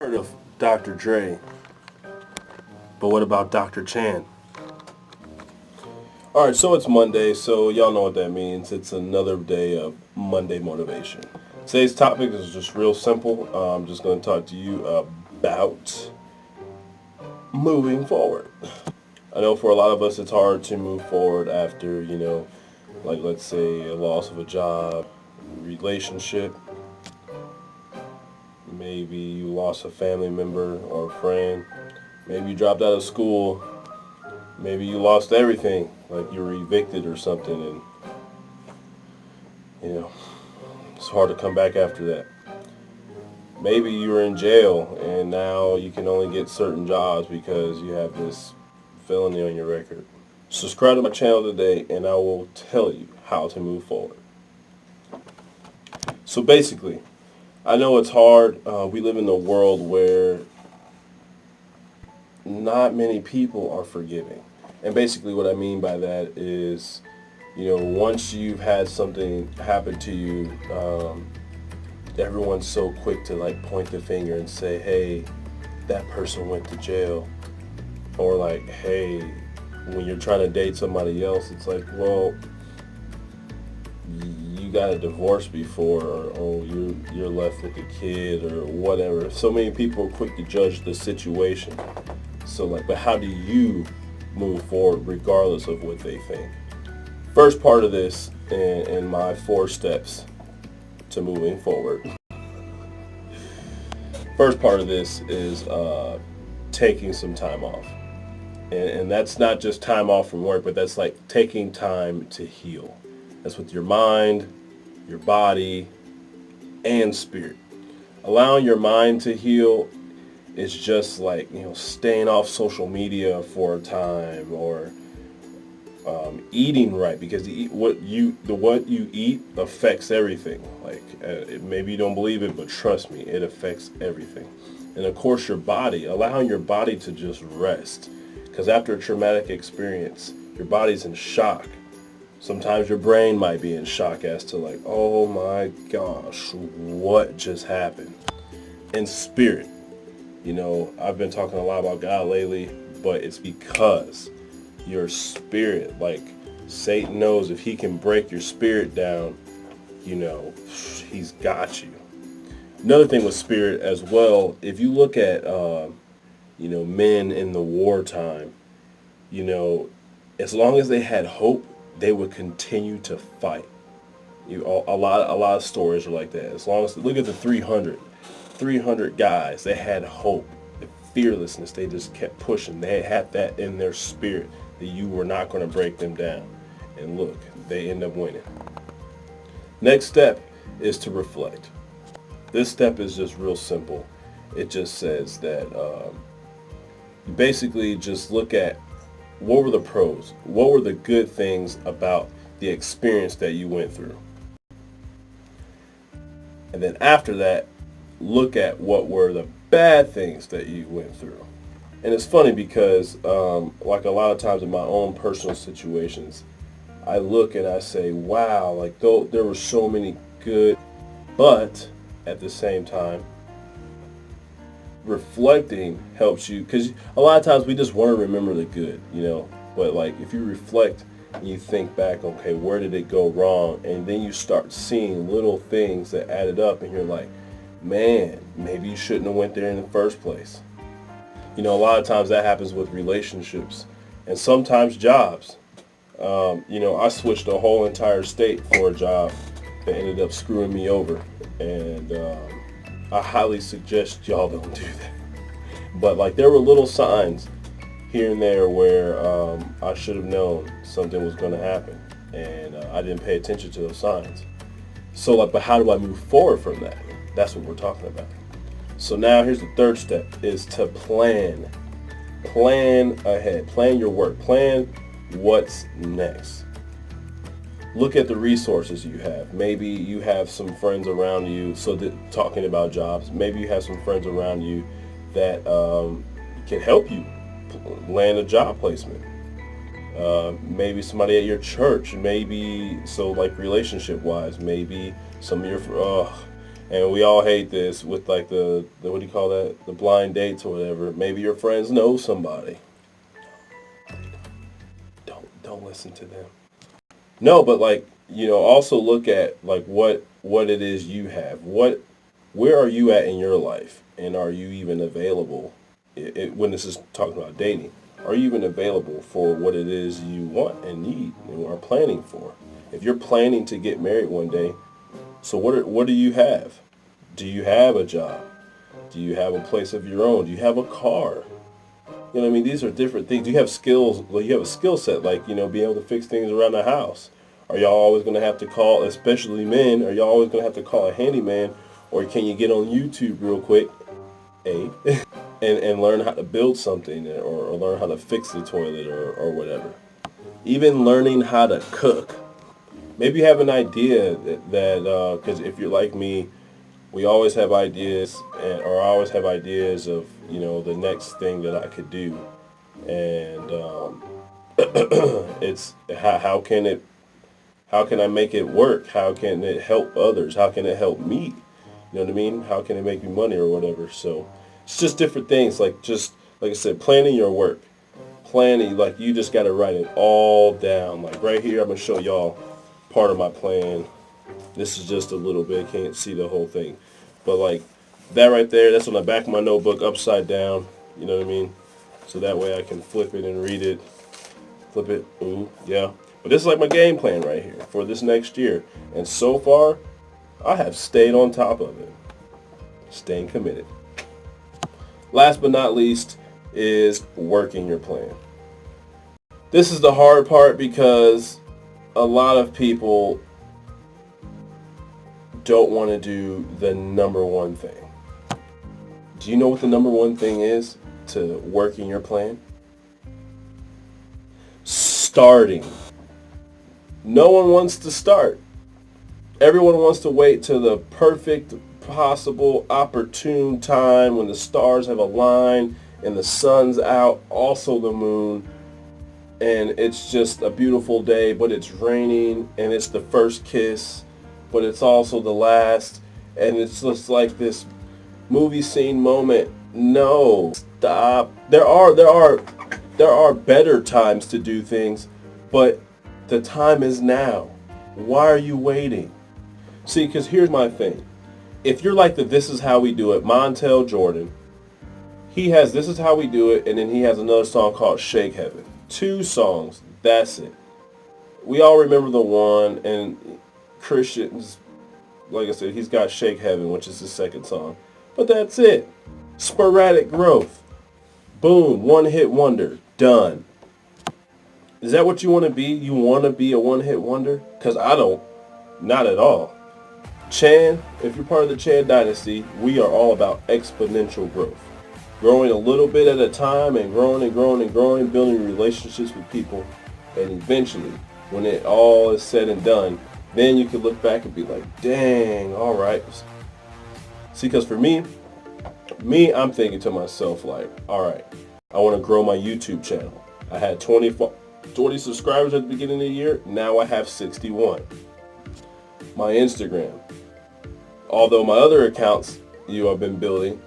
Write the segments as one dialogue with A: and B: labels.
A: Heard of Dr. Dre, but what about Dr. Chan? Alright, so it's Monday, so y'all know what that means. It's another day of Monday motivation. Today's topic is just real simple. I'm just going to talk to you about moving forward. I know for a lot of us it's hard to move forward after, like let's say a loss of a job, relationship, maybe you lost a family member or a friend, maybe you dropped out of school, maybe you lost everything, like you were evicted or something, and it's hard to come back after that. Maybe you were in jail and now you can only get certain jobs because you have this felony on your record. Subscribe to my channel today and I will tell you how to move forward. So basically, I know it's hard. We live in a world where not many people are forgiving. And basically what I mean by that is, once you've had something happen to you, everyone's so quick to like point the finger and say, hey, that person went to jail. Or like, hey, when you're trying to date somebody else, it's like, well, you got a divorce before, or oh, you're left with a kid or whatever. So many people are quick to judge the situation. So like, but how do you move forward regardless of what they think? First part of this in my 4 steps to moving forward. First part of this is taking some time off. And that's not just time off from work, but that's like taking time to heal. That's with your mind, your body, and spirit. Allowing your mind to heal is just like, staying off social media for a time, or eating right, because what you eat affects everything. Like maybe you don't believe it, but trust me, it affects everything. And of course, your body, allowing your body to just rest, because after a traumatic experience, your body's in shock. Sometimes your brain might be in shock as to like, oh my gosh, what just happened? And spirit, I've been talking a lot about God lately, but it's because your spirit, like Satan knows if he can break your spirit down, he's got you. Another thing with spirit as well, if you look at, men in the wartime, as long as they had hope, they would continue to fight. A lot of stories are like that. As long as, look at the 300 guys, they had hope, the fearlessness. They just kept pushing. They had that in their spirit that you were not going to break them down. And look, they end up winning. Next step is to reflect. This step is just real simple. It just says that you basically just look at what were the pros, what were the good things about the experience that you went through. And then after that, look at what were the bad things that you went through. And it's funny because like a lot of times in my own personal situations, I look and I say, wow, like there were so many good, but at the same time, reflecting helps you, because a lot of times we just want to remember the good, but like if you reflect and you think back, okay, where did it go wrong? And then you start seeing little things that added up and you're like, man, maybe you shouldn't have went there in the first place. A lot of times that happens with relationships and sometimes jobs. I switched a whole entire state for a job that ended up screwing me over, and I highly suggest y'all don't do that. But like there were little signs here and there where I should have known something was going to happen, and I didn't pay attention to those signs. So like, but how do I move forward from that? That's what we're talking about. So now here's the third step, is to plan. Plan ahead. Plan your work. Plan what's next. Look at the resources you have. Maybe you have some friends around you, talking about jobs, maybe you have some friends around you that can help you land a job placement. Maybe somebody at your church, maybe, so like relationship wise, maybe some of your, And we all hate this with like the what do you call that? The blind dates or whatever. Maybe your friends know somebody. Don't listen to them. No, but like, also look at like what it is you have. Where are you at in your life, and are you even available? When this is talking about dating, are you even available for what it is you want and need and are planning for? If you're planning to get married one day, so what do you have? Do you have a job? Do you have a place of your own? Do you have a car? You know what I mean? These are different things. Do you have skills? Well, you have a skill set, like, being able to fix things around the house. Are y'all always going to have to call, especially men, are y'all always going to have to call a handyman? Or can you get on YouTube real quick, and learn how to build something, or learn how to fix the toilet, or whatever? Even learning how to cook. Maybe you have an idea that because if you're like me, we always have ideas, or I always have ideas of, the next thing that I could do. And it's how can I make it work? How can it help others? How can it help me? You know what I mean? How can it make me money or whatever? So it's just different things. Just like I said, planning your work. Planning, like, you just got to write it all down. Like right here, I'm going to show y'all part of my plan. This is just a little bit. Can't see the whole thing. But like that right there, that's on the back of my notebook upside down. You know what I mean? So that way I can flip it and read it. Flip it. Ooh, yeah. But this is like my game plan right here for this next year. And so far, I have stayed on top of it. Staying committed. Last but not least is working your plan. This is the hard part because a lot of people don't want to do the number one thing. Do you know what the number one thing is to working your plan? Starting. No one wants to start. Everyone wants to wait till the perfect, possible, opportune time when the stars have aligned and the sun's out, also the moon, and it's just a beautiful day, but it's raining, and it's the first kiss, but it's also the last, and it's just like this movie scene moment. No, stop. There are better times to do things, but the time is now. Why are you waiting? See, because here's my thing. If you're like the This Is How We Do It, Montel Jordan, he has This Is How We Do It, and then he has another song called Shake Heaven. 2 songs. That's it. We all remember the one, and Christians, like I said, he's got Shake Heaven, which is his second song. But that's it. Sporadic growth. Boom. One hit wonder. Done. Is that what you want to be? You want to be a one-hit wonder? Because I don't. Not at all. Chan, if you're part of the Chan dynasty, we are all about exponential growth. Growing a little bit at a time, and growing and growing and growing, building relationships with people. And eventually, when it all is said and done, then you can look back and be like, dang, all right. See, because for me, I'm thinking to myself like, all right, I want to grow my YouTube channel. I had 20 subscribers at the beginning of the year. Now I have 61. My Instagram. Although my other accounts I've been building,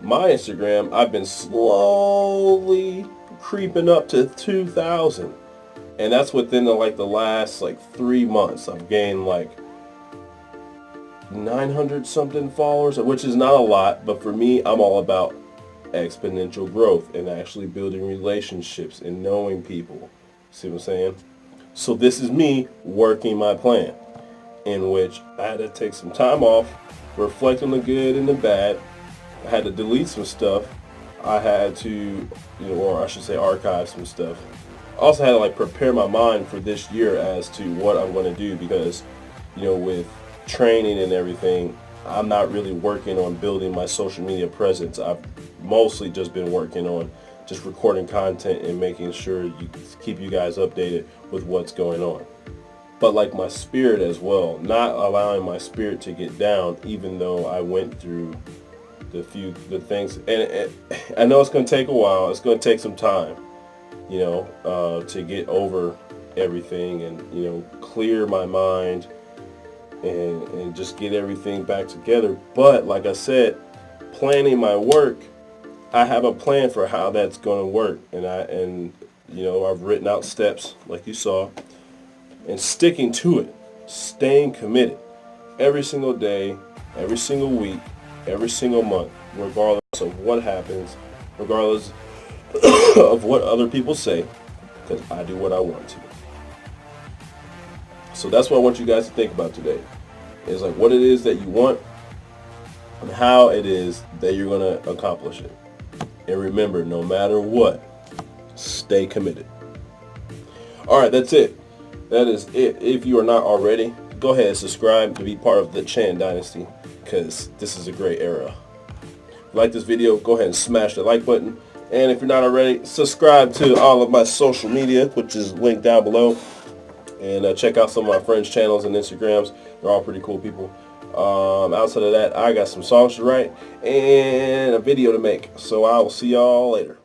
A: my Instagram, I've been slowly creeping up to 2,000. And that's within the last 3 months. I've gained 900 something followers, which is not a lot, but for me, I'm all about exponential growth and actually building relationships and knowing people. See what I'm saying? So this is me working my plan, in which I had to take some time off, reflect on the good and the bad. I had to delete some stuff. I had to, or I should say archive some stuff. I also had to prepare my mind for this year as to what I'm going to do because, with training and everything, I'm not really working on building my social media presence. I've mostly just been working on just recording content and making sure you keep you guys updated with what's going on. But my spirit as well, not allowing my spirit to get down, even though I went through the things. And I know it's going to take a while. It's going to take some time, to get over everything and, clear my mind and just get everything back together. But like I said, planning my work, I have a plan for how that's going to work, and you know, I've written out steps like you saw, and sticking to it, staying committed every single day, every single week, every single month, regardless of what happens, regardless of what other people say, because I do what I want to. So that's what I want you guys to think about today, is like what it is that you want and how it is that you're going to accomplish it. And remember, no matter what, stay committed. All right, that's it. That is it. If you are not already, go ahead and subscribe to be part of the Chan Dynasty, because this is a great era. If you like this video, go ahead and smash the like button. And if you're not already, subscribe to all of my social media, which is linked down below. And check out some of my friends' channels and Instagrams. They're all pretty cool people. Outside of that, I got some songs to write and a video to make. So I will see y'all later.